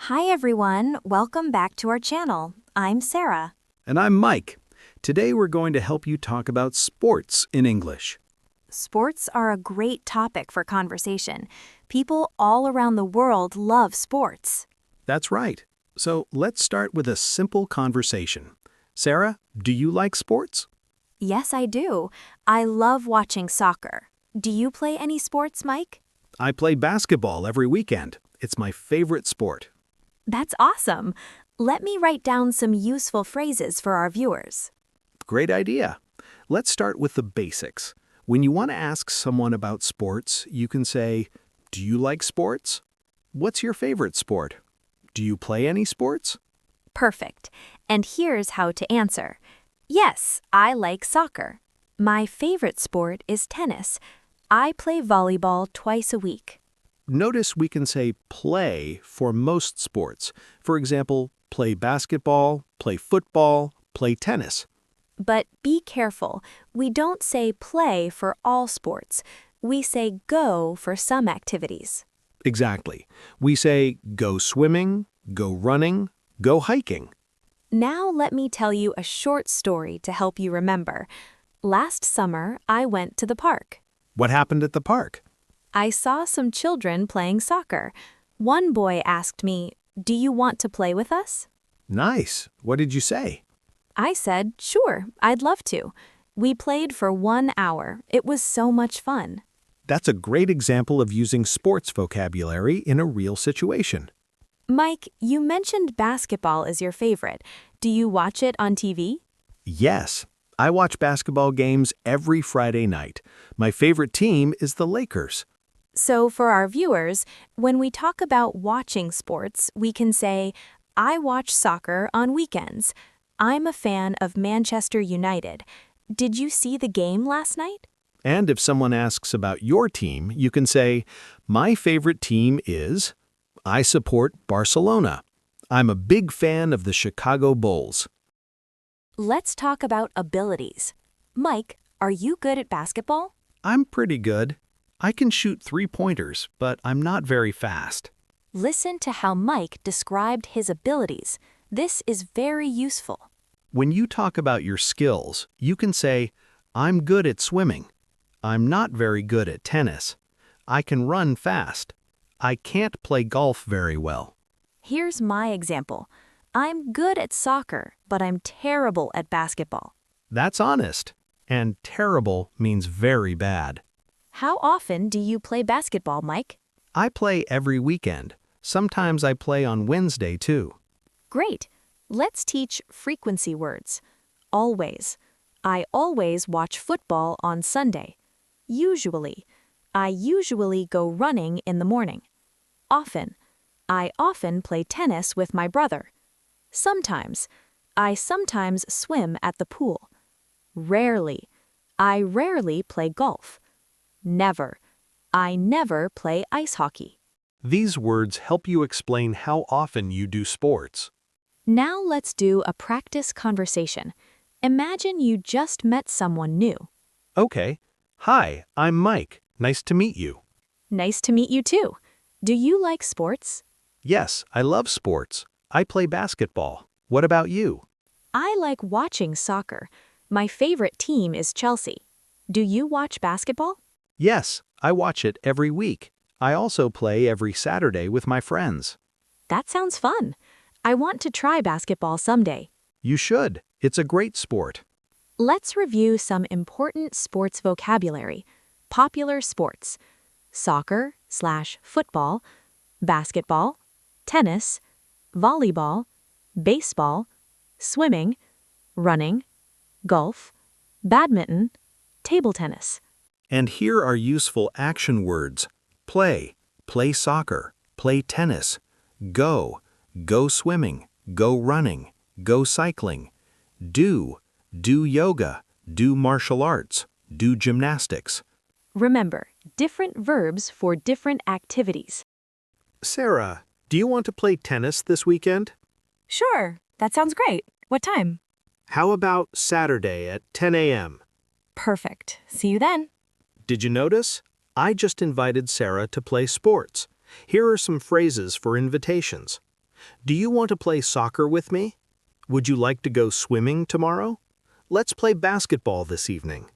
Hi everyone, welcome back to our channel. I'm Sarah. And I'm Mike. Today we're going to help you talk about sports in English. Sports are a great topic for conversation. People all around the world love sports. That's right. So let's start with a simple conversation. Sarah, do you like sports? Yes, I do. I love watching soccer. Do you play any sports, Mike? I play basketball every weekend. It's my favorite sport. That's awesome. Let me write down some useful phrases for our viewers. Great idea. Let's start with the basics. When you want to ask someone about sports, you can say, "Do you like sports? What's your favorite sport? Do you play any sports?" Perfect. And here's how to answer. Yes, I like soccer. My favorite sport is tennis. I play volleyball twice a week. Notice we can say play for most sports. For example, play basketball, play football, play tennis. But be careful. We don't say play for all sports. We say go for some activities. Exactly. We say go swimming, go running, go hiking. Now let me tell you a short story to help you remember. Last summer, I went to the park. What happened at the park? I saw some children playing soccer. One boy asked me, "Do you want to play with us?" Nice. What did you say? I said, "Sure, I'd love to." We played for 1 hour. It was so much fun. That's a great example of using sports vocabulary in a real situation. Mike, you mentioned basketball is your favorite. Do you watch it on TV? Yes, I watch basketball games every Friday night. My favorite team is the Lakers. So for our viewers, when we talk about watching sports, we can say, I watch soccer on weekends. I'm a fan of Manchester United. Did you see the game last night? And if someone asks about your team, you can say, my favorite team is, I support Barcelona. I'm a big fan of the Chicago Bulls. Let's talk about abilities. Mike, are you good at basketball? I'm pretty good. I can shoot 3-pointers, but I'm not very fast. Listen to how Mike described his abilities. This is very useful. When you talk about your skills, you can say, I'm good at swimming. I'm not very good at tennis. I can run fast. I can't play golf very well. Here's my example. I'm good at soccer, but I'm terrible at basketball. That's honest. And terrible means very bad. How often do you play basketball, Mike? I play every weekend. Sometimes I play on Wednesday too. Great. Let's teach frequency words. Always. I always watch football on Sunday. Usually. I usually go running in the morning. Often. I often play tennis with my brother. Sometimes. I sometimes swim at the pool. Rarely. I rarely play golf. Never. I never play ice hockey. These words help you explain how often you do sports. Now let's do a practice conversation. Imagine you just met someone new. Okay. Hi, I'm Mike. Nice to meet you. Nice to meet you too. Do you like sports? Yes, I love sports. I play basketball. What about you? I like watching soccer. My favorite team is Chelsea. Do you watch basketball? Yes, I watch it every week. I also play every Saturday with my friends. That sounds fun. I want to try basketball someday. You should. It's a great sport. Let's review some important sports vocabulary. Popular sports: soccer/football, basketball, tennis, volleyball, baseball, swimming, running, golf, badminton, table tennis. And here are useful action words. Play, play soccer, play tennis, go, go swimming, go running, go cycling, do yoga, do martial arts, do gymnastics. Remember, different verbs for different activities. Sarah, do you want to play tennis this weekend? Sure, that sounds great. What time? How about Saturday at 10 a.m.? Perfect. See you then. Did you notice? I just invited Sarah to play sports. Here are some phrases for invitations. Do you want to play soccer with me? Would you like to go swimming tomorrow? Let's play basketball this evening.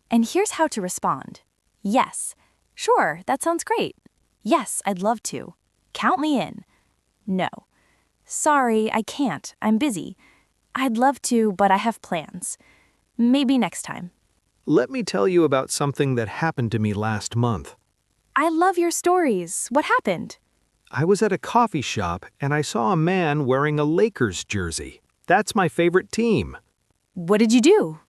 And here's how to respond. Yes. Sure, that sounds great. Yes, I'd love to. Count me in. No. Sorry, I can't. I'm busy. I'd love to, but I have plans. Maybe next time. Let me tell you about something that happened to me last month. I love your stories. What happened? I was at a coffee shop and I saw a man wearing a Lakers jersey. That's my favorite team. What did you do?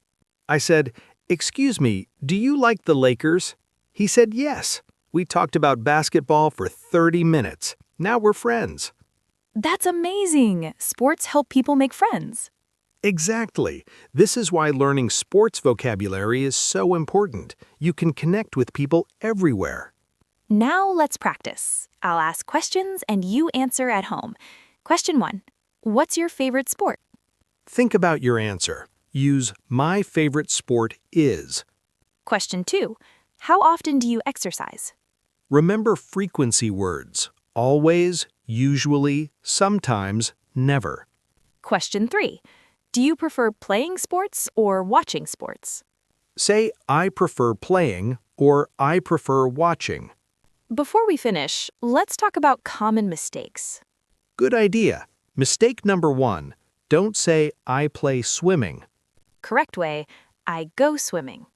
I said, "Excuse me, do you like the Lakers?" He said yes. We talked about basketball for 30 minutes. Now we're friends. That's amazing. Sports help people make friends. Exactly. This is why learning sports vocabulary is so important. You can connect with people everywhere. Now let's practice. I'll ask questions and you answer at home. Question 1. What's your favorite sport? Think about your answer. Use "my favorite sport is." Question 2. How often do you exercise? Remember frequency words. Always, usually, sometimes, never. Question 3. Do you prefer playing sports or watching sports? Say, "I prefer playing" or "I prefer watching." Before we finish, let's talk about common mistakes. Good idea. Mistake number 1. Don't say, "I play swimming." Correct way, I go swimming.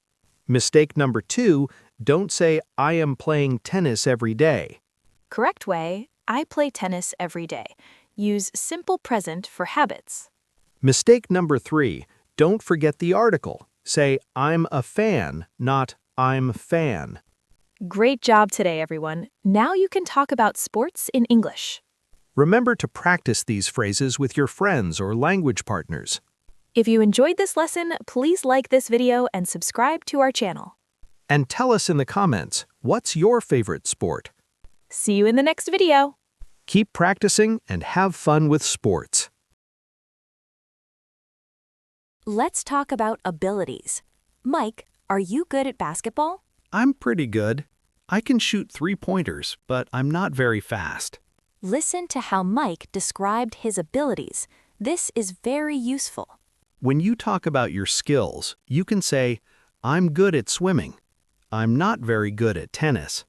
Mistake number 2. Don't say, "I am playing tennis every day." Correct way, I play tennis every day. Use simple present for habits. Mistake number 3. Don't forget the article. Say, "I'm a fan," not "I'm fan." Great job today, everyone. Now you can talk about sports in English. Remember to practice these phrases with your friends or language partners. If you enjoyed this lesson, please like this video and subscribe to our channel. And tell us in the comments, what's your favorite sport? See you in the next video. Keep practicing and have fun with sports. Let's talk about abilities. Mike, are you good at basketball? I'm pretty good. I can shoot 3-pointers, but I'm not very fast. Listen to how Mike described his abilities. This is very useful. When you talk about your skills, you can say, "I'm good at swimming." "I'm not very good at tennis."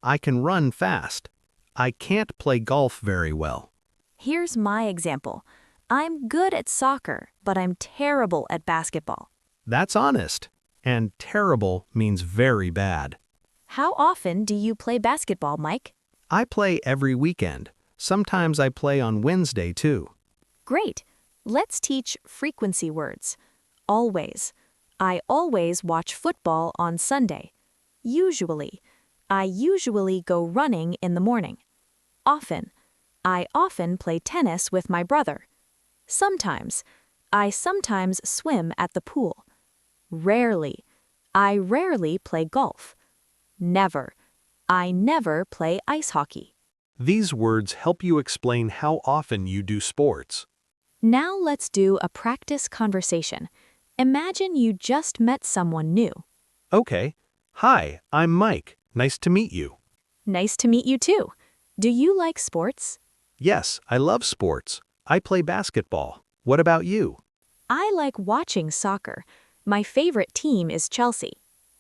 "I can run fast." "I can't play golf very well." Here's my example. I'm good at soccer, but I'm terrible at basketball. That's honest. And terrible means very bad. How often do you play basketball, Mike? I play every weekend. Sometimes I play on Wednesday too. Great. Let's teach frequency words. Always. I always watch football on Sunday. Usually. I usually go running in the morning. Often. I often play tennis with my brother. Sometimes. I sometimes swim at the pool. Rarely. I rarely play golf. Never. I never play ice hockey. These words help you explain how often you do sports. Now let's do a practice conversation. Imagine you just met someone new. Okay. Hi, I'm Mike. Nice to meet you. Nice to meet you too. Do you like sports? Yes, I love sports. I play basketball. What about you? I like watching soccer. My favorite team is Chelsea.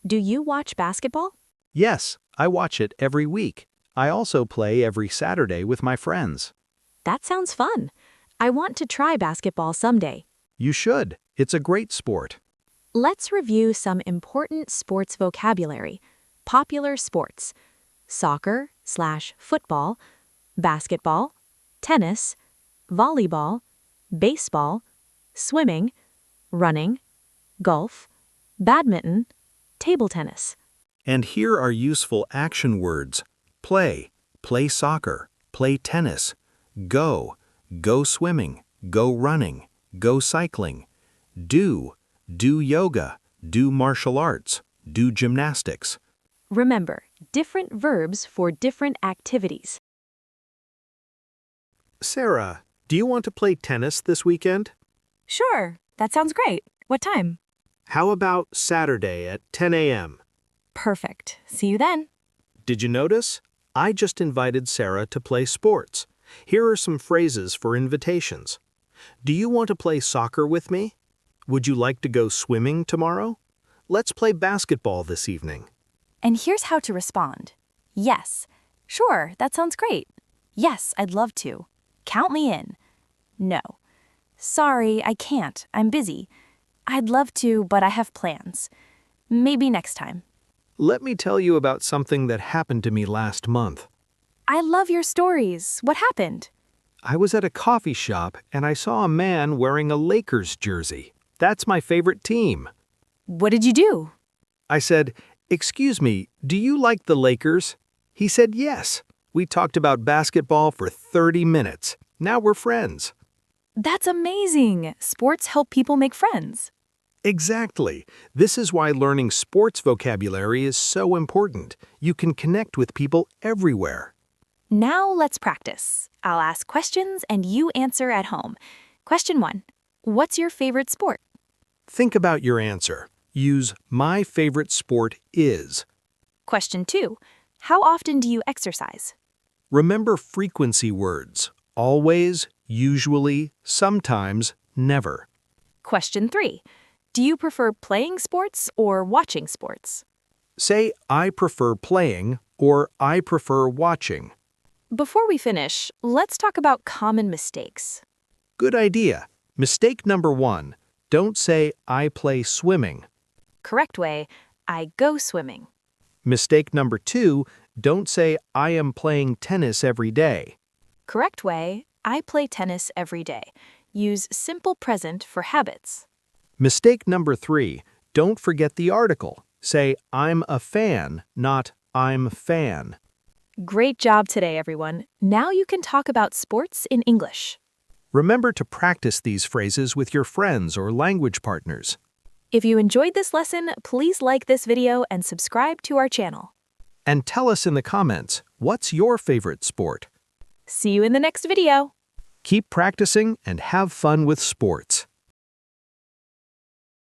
Do you watch basketball? Yes, I watch it every week. I also play every Saturday with my friends. That sounds fun. I want to try basketball someday. You should. It's a great sport. Let's review some important sports vocabulary. Popular sports: soccer/football, basketball, tennis, volleyball, baseball, swimming, running, golf, badminton, table tennis. And here are useful action words. Play, play soccer, play tennis. Go, go swimming, go running, go cycling. Do yoga, do martial arts, do gymnastics. Remember, different verbs for different activities. Sarah, do you want to play tennis this weekend? Sure, that sounds great. What time? How about Saturday at 10 a.m.? Perfect. See you then. Did you notice? I just invited Sarah to play sports. Here are some phrases for invitations. Do you want to play soccer with me? Would you like to go swimming tomorrow? Let's play basketball this evening. And here's how to respond. Yes. Sure, that sounds great. Yes, I'd love to. Count me in. No. Sorry, I can't. I'm busy. I'd love to, but I have plans. Maybe next time. Let me tell you about something that happened to me last month. I love your stories. What happened? I was at a coffee shop and I saw a man wearing a Lakers jersey. That's my favorite team. What did you do? I said, "Excuse me, do you like the Lakers?" He said yes. We talked about basketball for 30 minutes. Now we're friends. That's amazing. Sports help people make friends. Exactly. This is why learning sports vocabulary is so important. You can connect with people everywhere. Now let's practice. I'll ask questions and you answer at home. Question 1. What's your favorite sport? Think about your answer. Use "my favorite sport is." Question 2. How often do you exercise? Remember frequency words. Always, usually, sometimes, never. Question 3. Do you prefer playing sports or watching sports? Say, "I prefer playing" or "I prefer watching." Before we finish, let's talk about common mistakes. Good idea. Mistake number 1. Don't say, "I play swimming." Correct way, I go swimming. Mistake number 2. Don't say, "I am playing tennis every day." Correct way, I play tennis every day. Use simple present for habits. Mistake number 3. Don't forget the article. Say, "I'm a fan," not "I'm fan." Great job today, everyone. Now you can talk about sports in English. Remember to practice these phrases with your friends or language partners. If you enjoyed this lesson, please like this video and subscribe to our channel. And tell us in the comments, what's your favorite sport? See you in the next video. Keep practicing and have fun with sports.